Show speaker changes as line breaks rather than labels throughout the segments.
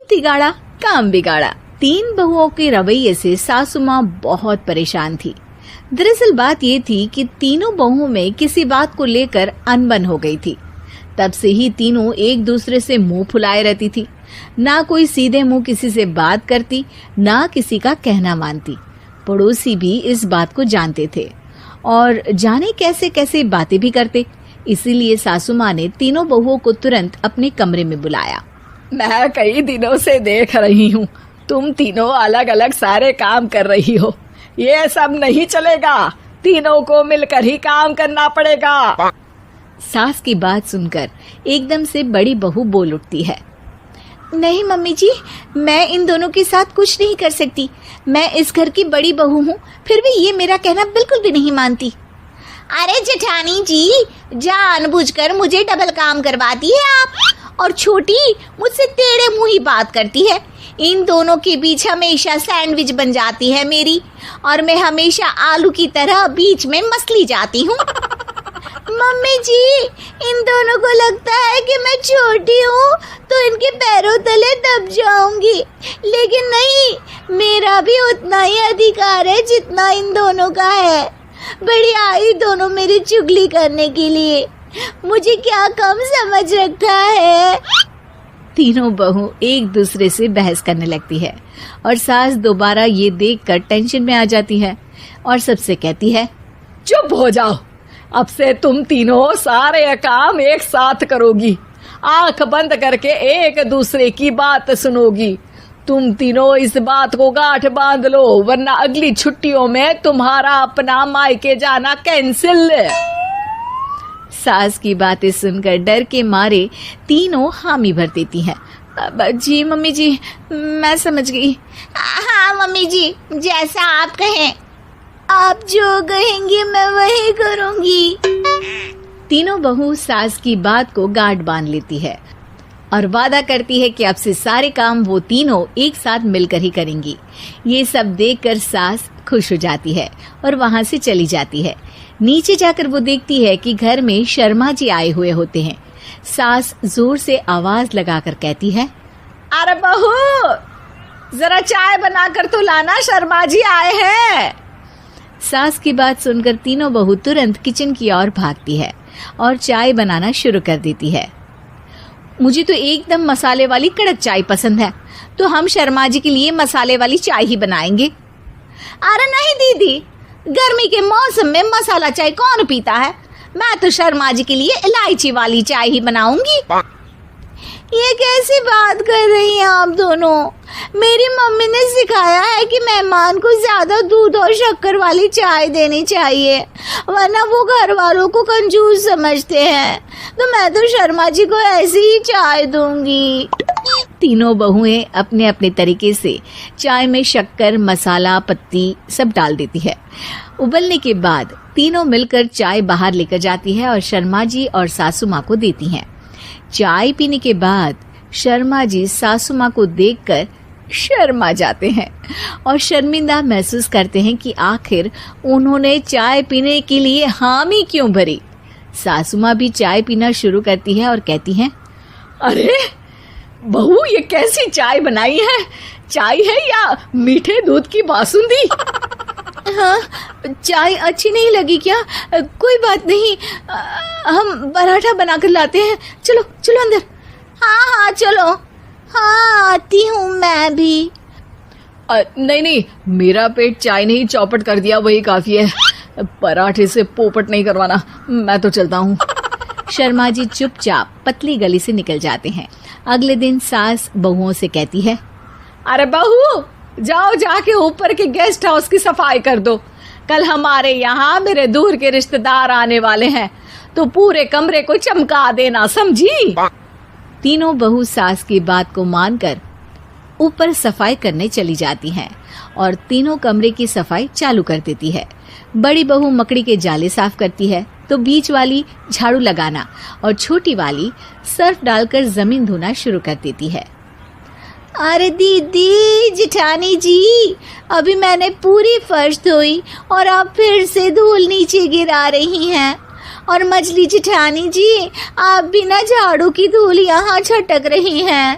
तिगाड़ा काम बिगाड़ा। तीन बहुओं के रवैये से सासू माँ बहुत परेशान थी। दरअसल बात ये थी कि तीनों बहुओं में किसी बात को लेकर अनबन हो गई थी। तब से ही तीनों एक दूसरे से मुंह फुलाए रहती थी। ना कोई सीधे मुंह किसी से बात करती, ना किसी का कहना मानती। पड़ोसी भी इस बात को जानते थे और जाने कैसे कैसे बातें भी करते। इसीलिए सासू माँ ने तीनों बहुओं को तुरंत अपने कमरे में बुलाया।
मैं कई दिनों से देख रही हूँ, तुम तीनों अलग अलग सारे काम कर रही हो। ये सब नहीं चलेगा, तीनों को मिलकर ही काम करना पड़ेगा।
सास की बात सुनकर एकदम से बड़ी बहू बोल उठती है। नहीं मम्मी जी, मैं इन दोनों के साथ कुछ नहीं कर सकती। मैं इस घर की बड़ी बहू हूँ, फिर भी ये मेरा कहना बिल्कुल भी नहीं मानती।
अरे जेठानी जी, जानबूझकर मुझे डबल काम करवाती है आप। और छोटी मुझसे टेढ़े मुंह ही बात करती है। इन दोनों के बीच हमेशा सैंडविच बन जाती है मेरी, और मैं हमेशा आलू की तरह बीच में मसली जाती हूँ। मम्मी जी, इन दोनों को लगता है कि मैं छोटी हूँ तो इनके पैरों तले दब जाऊंगी, लेकिन नहीं, मेरा भी उतना ही अधिकार है जितना इन दोनों का है। बड़ी आई दोनों मेरी चुगली करने के लिए, मुझे क्या कम समझ रखा है।
तीनों बहू एक दूसरे से बहस करने लगती है और सास दोबारा ये देखकर टेंशन में आ जाती है और सबसे कहती है,
चुप हो जाओ, अब से तुम तीनों सारे काम एक साथ करोगी। आंख बंद करके एक दूसरे की बात सुनोगी। तुम तीनों इस बात को गांठ बांध लो, वरना अगली छुट्टियों में तुम्हारा अपना मायके जाना कैंसिल।
सास की बातें सुनकर डर के मारे तीनों हामी भर देती हैं। जी मम्मी जी, मैं समझ गई।
हाँ मम्मी जी, जैसा आप कहें। आप जो कहेंगी मैं वही करूंगी।
तीनों बहू सास की बात को गांठ बांध लेती है और वादा करती है कि अब से सारे काम वो तीनों एक साथ मिलकर ही करेंगी। ये सब देखकर सास खुश हो जाती है और वहां से चली जाती है। नीचे जाकर वो देखती है कि घर में शर्मा जी आए हुए होते हैं। सास जोर से आवाज लगाकर कहती है,
अरे बहू, जरा चाय बनाकर तो लाना, शर्मा जी आए हैं।
सास की बात सुनकर तीनों बहू तुरंत किचन की ओर भागती है और चाय बनाना शुरू कर देती है। मुझे तो एकदम मसाले वाली कड़क चाय पसंद है, तो हम शर्मा जी के लिए मसाले वाली चाय ही बनाएंगे।
अरे नहीं दीदी, गर्मी के मौसम में मसाला चाय कौन पीता है? मैं तो शर्मा जी के लिए इलायची वाली चाय ही बनाऊंगी। ये कैसी बात कर रही हैं आप दोनों? मेरी मम्मी ने सिखाया है कि मेहमान को ज्यादा दूध और शक्कर वाली चाय देनी चाहिए, वरना वो घर वालों को कंजूस समझते हैं। तो मैं तो शर्मा जी को ऐसी ही चाय दूंगी।
तीनों बहुएं अपने अपने तरीके से चाय में शक्कर, मसाला, पत्ती सब डाल देती है। उबलने के बाद तीनों मिलकर चाय बाहर लेकर जाती है और शर्मा जी और सासू माँ को देती हैं। चाय पीने के बाद शर्मा जी सासू माँ को देखकर शर्मा जाते हैं और शर्मिंदा महसूस करते हैं कि आखिर उन्होंने चाय पीने के लिए हामी क्यों भरी। सासू माँ भी चाय पीना शुरू करती है और कहती हैं,
अरे बहू, ये कैसी चाय बनाई है? चाय है या मीठे दूध की बासुंदी?
हाँ, चाय अच्छी नहीं लगी क्या? कोई बात नहीं, हम पराठा बनाकर लाते हैं। चलो चलो अंदर।
हाँ चलो। हाँ, आती हूँ मैं भी।
नहीं नहीं, मेरा पेट चाय ने ही चौपट कर दिया, वही काफी है। पराठे से पोपट नहीं करवाना, मैं तो चलता हूँ।
शर्मा जी चुपचाप पतली गली से निकल जाते हैं। अगले दिन सास बहुओं से कहती है,
अरे बहू, जाओ जाके ऊपर के गेस्ट हाउस की सफाई कर दो। कल हमारे यहाँ मेरे दूर के रिश्तेदार आने वाले हैं, तो पूरे कमरे को चमका देना, समझी?
तीनों बहू सास की बात को मानकर ऊपर सफाई करने चली जाती हैं और तीनों कमरे की सफाई चालू कर देती है। बड़ी बहू मकड़ी के जाले साफ करती है, तो बीच वाली झाड़ू लगाना और छोटी वाली सर्फ डालकर जमीन धोना शुरू कर देती है।
अरे दीदी, जेठानी जी, अभी मैंने पूरी फर्श धोई और आप फिर से धूल नीचे गिरा रही हैं। और मछली जेठानी जी, आप बिना झाड़ू की धूल यहाँ छटक रही हैं।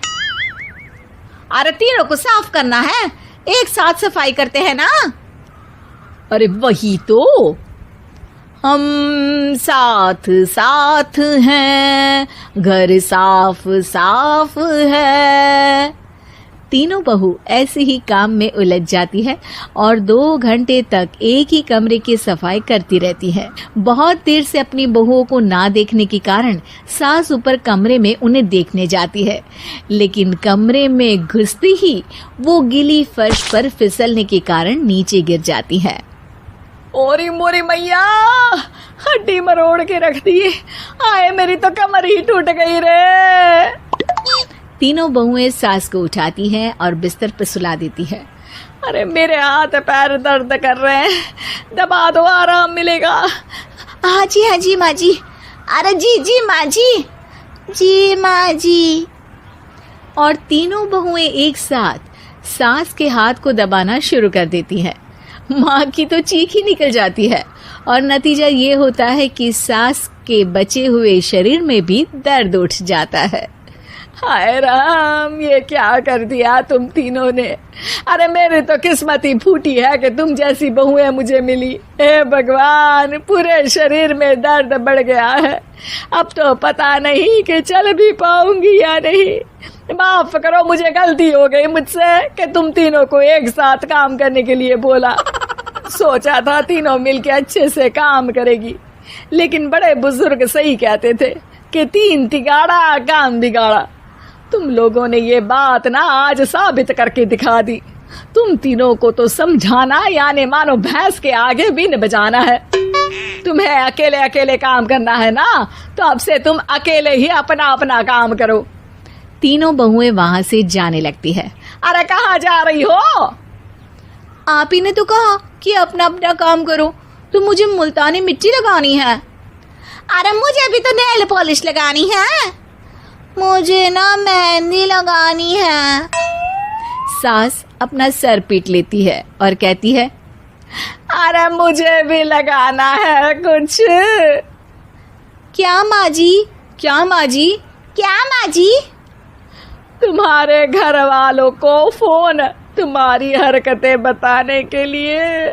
अरे तीनों को साफ करना है, एक साथ सफाई करते हैं ना।
अरे वही तो, हम साथ साथ हैं, घर साफ साफ है।
तीनों बहू ऐसे ही काम में उलझ जाती है और 2 घंटे तक एक ही कमरे की सफाई करती रहती है। बहुत देर से अपनी बहुओं को ना देखने के कारण सास ऊपर कमरे में उन्हें देखने जाती है, लेकिन कमरे में घुसते ही वो गीली फर्श पर फिसलने के कारण नीचे गिर जाती है।
ओरी मोरी मैया, हड्डी मरोड़ के रख दी। आए मेरी तो कमर ही टूट गई रे।
तीनों बहुएं सास को उठाती हैं और बिस्तर पर सुला देती है।
अरे मेरे हाथ पैर दर्द कर रहे हैं, दबा दो, आराम मिलेगा।
हाँ जी माँ जी। अरे जी माँ जी, जी माँ जी।
और तीनों बहुएं एक साथ सास के हाथ को दबाना शुरू कर देती हैं। माँ की तो चीख ही निकल जाती है और नतीजा ये होता है कि सास के बचे हुए शरीर में भी दर्द उठ जाता है।
हाय राम, ये क्या कर दिया तुम तीनों ने। अरे मेरी तो किस्मत ही फूटी है कि तुम जैसी बहुएं मुझे मिली। हे भगवान, पूरे शरीर में दर्द बढ़ गया है। अब तो पता नहीं कि चल भी पाऊंगी या नहीं। माफ करो, मुझे गलती हो गई मुझसे कि तुम तीनों को एक साथ काम करने के लिए बोला। सोचा था तीनों मिलके अच्छे से काम करेगी, लेकिन बड़े बुजुर्ग सही कहते थे कि 3 तिगाड़ा काम बिगाड़ा। तुम लोगों ने ये बात ना आज साबित करके दिखा दी। तुम तीनों को तो समझाना यानी मानो भैंस के आगे भी न बजाना है। तुम्हें अकेले अकेले काम करना है ना, तो अब से तुम अकेले ही अपना अपना काम करो।
तीनों बहुएं वहां से जाने लगती है।
अरे कहाँ जा रही हो?
आप ही ने तो कहा कि अपना अपना काम करो, तो मुझे मुल्तानी मिट्टी लगानी है। अरे मुझे भी तो नेल पॉलिश लगानी है, मुझे ना मेहंदी लगानी है।
सास अपना सर पीट लेती है और कहती है,
अरे मुझे भी लगाना है कुछ।
क्या माँ जी? क्या माँ जी? क्या माँ जी?
तुम्हारे घर वालों को फोन तुम्हारी हरकतें बताने के लिए।